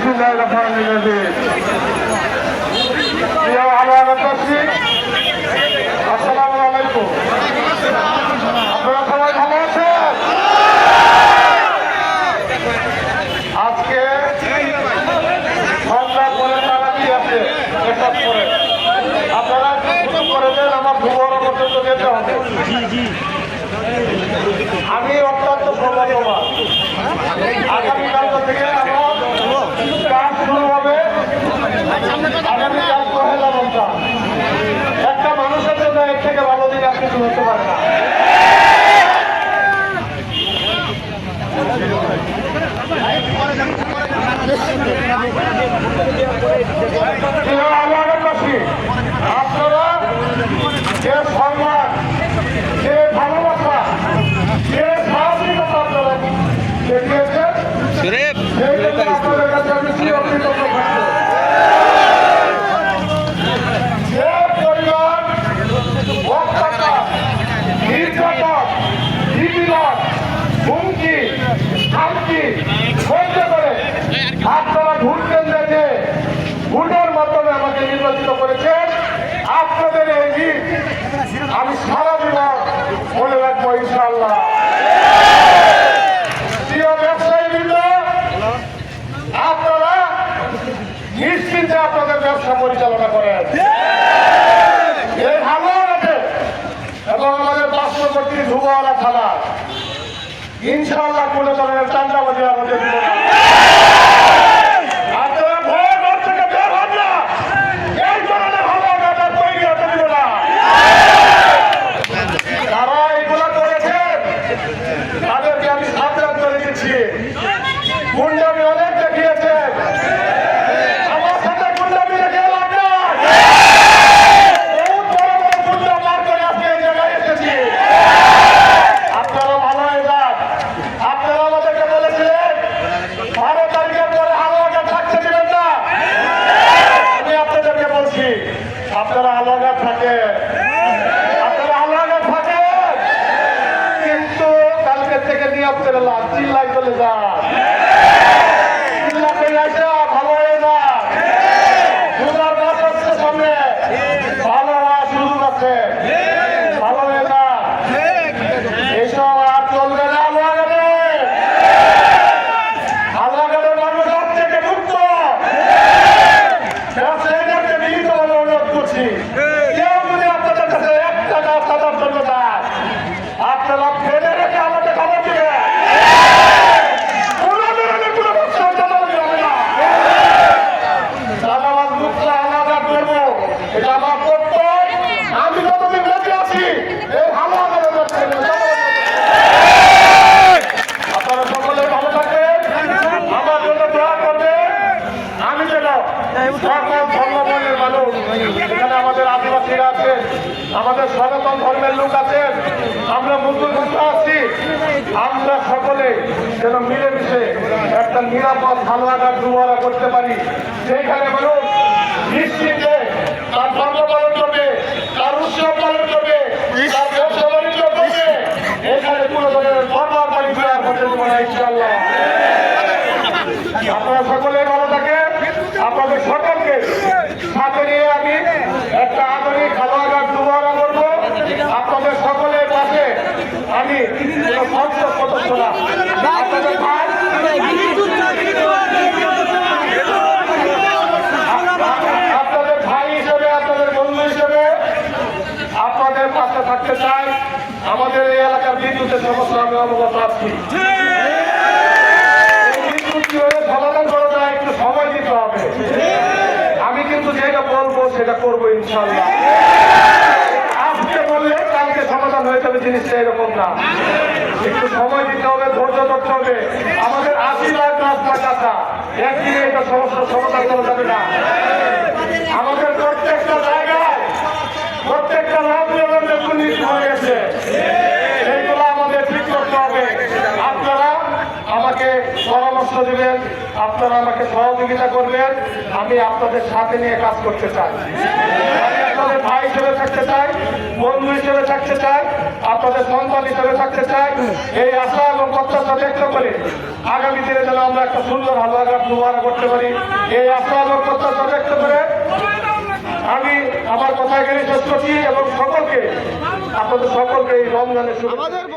বিসমিল্লাহির রহমানির রহিম। প্রিয় আলোচনাকারী, আসসালামু আলাইকুম। আপনারা সবাই ভালো আছেন? আজকে সন্ধ্যা করে তারা কি আছে চেকআপ করে আপনারা করে দেন, আমার দুপুর পর্যন্ত যেতে হবে। আমি অত্যন্ত সৌভাগ্যবান, আগামীকাল থেকে আমার কাজ শুরু হবে। আগামীকাল পহেলা রমজান। একটা মানুষের জন্য এর থেকে ভালো দিন আর কিছু হতে পারে না। আপনারা যে সম্মান, যে ভালোবাসা, যে সাহসিকতা আপনারা দেখিয়েছেন, আপনাদের কাছে আমি চিরকৃতজ্ঞ থাকবো। যে পরিবার অত্যাচার, নির্যাতন, নিপীড়ন, হুমকি, শান্তি সহ্য করে আপনারা ভোট কেন্দ্রে যে ভোটের মাধ্যমে আমাকে নির্বাচিত করেছেন, আপনাদের এই দিন আমি সারা জীবন মনে রাখবো ইনশাআল্লাহ। প্রিয় ব্যবসায়ীবৃন্দ, আপনারা নিশ্চিন্তে আপনাদের ব্যবসা পরিচালনা করেন। এই হালুয়াঘাটে এবং আমাদের পার্শ্ববর্তী ধুবওয়ালা থানা ইনশাআল্লাহ কোনো ধরনের চাঁদাবাজি আমাদের দিব না। আপনারা ভয় ঘর থেকে বের হন না, এই ধরনের হালুয়াঘাট আর তৈরি হতে দিব না। যারা এগুলা করেছেন তাদেরকে আমি সাবধান করে দিচ্ছি। গুন্ডামি অনেক দেখিয়েছেন, আমার সাথে গুন্ডামি রেখে লাভ নাই। বহুত বড় বড় গুন্ডা পার করে আজকে এই জায়গায় এসেছি। আপনারা ভালো হয়ে যান। আপনারা আমাদেরকে বলেছিলেন 12 তারিখের পরে হালুয়াঘাট থাকতে দিবেন না। আমি আপনাদেরকে বলছি, আপনারা হালুয়াঘাট থাকেন, আপনারা হালুয়াঘাট থাকেন, কিন্তু কালকে থেকে নিয়োগ করে লাভ চিল্লাই চলে যান। চিল্লা করে আসা ভালো হয়ে যান। পূজার মাস হচ্ছে সামনে, ভালো হওয়ার সুযোগ আছে, ভালো হয়ে যান। এইসব আর চলবে না। হালুয়াঘাটের মানুষ আজ থেকে মুক্ত। ব্যবসায়ীদেরকে মিলিতভাবে অনুরোধ করছি, কেউ যদি আপনাদের কাছে 1 টাকা চাঁদার জন্য যায়, আপনারা ফেলে রেখে আমাকে খবর দিবেন। কোনো ধরনের কোনো ব্যবসায় চাঁদাবাজি হবে না। চাঁদাবাজ মুক্ত হালুয়াঘাট করবো, এটা আমার কর্তব্য। আমি যতদিন বেঁচে আছি এই হালুয়াঘাটের ব্যবসায়ী আপনারা সকলে ভালো থাকবেন, আমার জন্য দোয়া করবেন। আমি যেন সকল ধর্মের মানুষ, এখানে আমাদের আদিবাসীরা আছেন, আমাদের সনাতন ধর্মের লোক আছেন, আমরা মুসলমান আছি, আমরা সকলে যেন মিলেমিশে একটা নিরাপদ হালুয়াঘাট দুয়ারা করতে পারি। সেইখানে মানুষ নিশ্চিন্তে তার ধর্ম পালন করবে, তার উৎসব পালন করবে, তার ব্যবসা বাণিজ্য করবে। এখানে কোনো ধরনের ধর্মার বাণিজ্য আর হতে দেবো না ইনশাআল্লাহ। আপনারা সকলে ভালো থাকেন। আপনাদের সকলকে সাথে নিয়ে আমি একটা আধুনিক হালুয়াঘাট দুয়ারা করবো। আপনাদের সকলের পাশে আমি সংসদ সদস্যরা, আপনাদের ভাই, আপনাদের ভাই হিসেবে, আপনাদের বন্ধু হিসেবে আপনাদের পাশে থাকতে চাই। আমাদের এই এলাকার বিদ্যুতের সমস্যা আমি অবগত আছি। সমাধান করা যায়, একটু সময় দিতে হবে। আমি কিন্তু যেটা বলবো সেটা করবো ইনশাআল্লাহ। আজকে বললে কালকে সমাধান হয়ে যাবে, জিনিসটা এরকম না। একটু সময় দিতে হবে, ধৈর্য ধরতে হবে। আমাদের 80 লাখ রাস্তা কাঁচা, একদিনে এটা সমস্যার সমাধান করা যাবে না। আমাদের প্রত্যেকটা জায়গায় প্রত্যেকটা রাজ্যে দুর্নীতি হয়ে গেছে, সেইগুলো আমাদের ঠিক করতে হবে। আপনারা আমাকে পরামর্শ দেবেন, আপনারা আমাকে সহযোগিতা করবেন। আমি আপনাদের সাথে নিয়ে কাজ করতে চাই, আমি আপনাদের ভাই হিসেবে থাকতে চাই, বন্ধু হিসেবে থাকতে চাই, আপনাদের সন্তান হিসেবে থাকতে চাই। এই আশা এবং প্রত্যাশা ব্যক্ত করে আগামী দিনে যেন আমরা একটা সুন্দর হালুয়াঘাট মুবারক করতে পারি, এই আশা এবং প্রত্যাশা ব্যক্ত করে আমি আমার কথা এখানে শেষ করছি এবং সকলকে আপনাদের সকলকে এই রমজানের শুভেচ্ছা।